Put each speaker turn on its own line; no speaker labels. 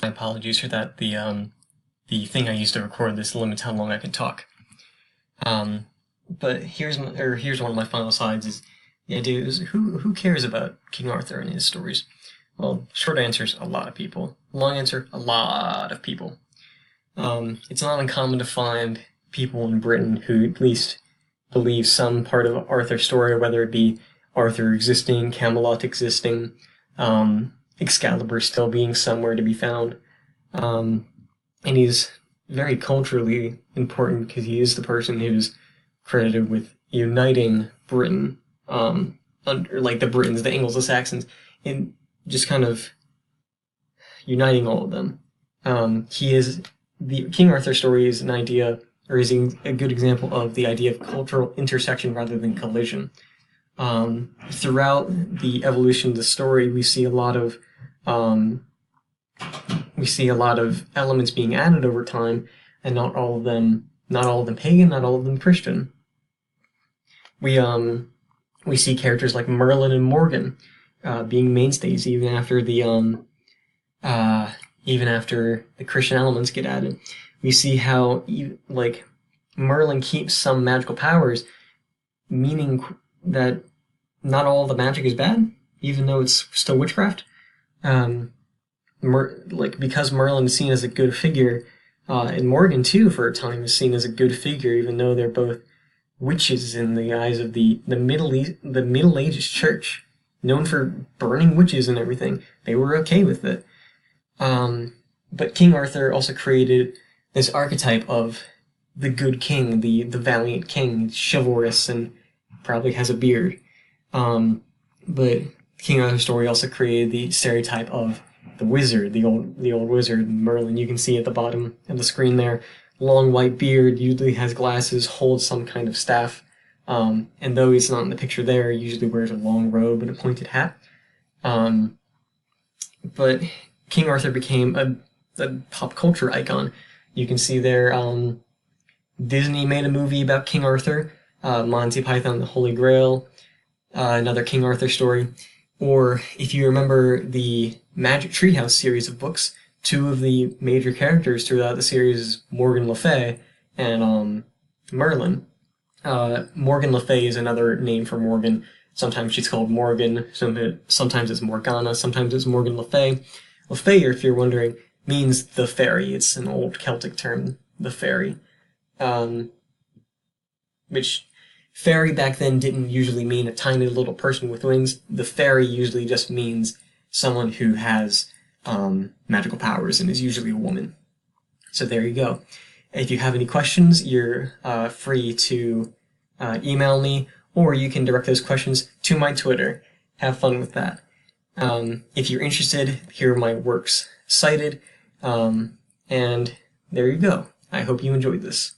My apologies for that. The thing I used to record this limits how long I can talk. But here's one of my final slides. Is the idea is who cares about King Arthur and his stories? Well, short answer is a lot of people. Long answer, a lot of people. It's not uncommon to find people in Britain who at least believe some part of Arthur's story, whether it be Arthur existing, Camelot existing, Excalibur still being somewhere to be found. And he's very culturally important because he is the person who's credited with uniting Britain, under like the Britons, the Angles, the Saxons, and just kind of uniting all of them. The King Arthur story is an idea, or is a good example of the idea of cultural intersection rather than collision. Throughout the evolution of the story, we see a lot of elements being added over time, and not all of them pagan, not all of them Christian. We see characters like Merlin and Morgan being mainstays even after the Christian elements get added. We see how like Merlin keeps some magical powers, meaning that not all the magic is bad, even though it's still witchcraft. Because Merlin is seen as a good figure, and Morgan too, for a time, is seen as a good figure, even though they're both witches in the eyes of the Middle Ages church, known for burning witches and everything. They were okay with it. But King Arthur also created this archetype of the good king, the valiant king, chivalrous, and probably has a beard. But King Arthur's story also created the stereotype of the wizard, the old wizard, Merlin. You can see at the bottom of the screen there, long white beard, usually has glasses, holds some kind of staff, and though he's not in the picture there, he usually wears a long robe and a pointed hat. But King Arthur became a pop culture icon. You can see there, Disney made a movie about King Arthur, Monty Python and the Holy Grail, another King Arthur story. Or if you remember the Magic Treehouse series of books, two of the major characters throughout the series is Morgan Le Fay and Merlin. Morgan Le Fay is another name for Morgan. Sometimes she's called Morgan, sometimes it's Morgana, sometimes it's Morgan Le Fay. Le Fay, if you're wondering, means the fairy. It's an old Celtic term, the fairy. Which fairy back then didn't usually mean a tiny little person with wings. The fairy usually just means someone who has magical powers and is usually a woman. So there you go. If you have any questions, you're free to email me, or you can direct those questions to my Twitter. Have fun with that. If you're interested, here are my works cited, and there you go. I hope you enjoyed this.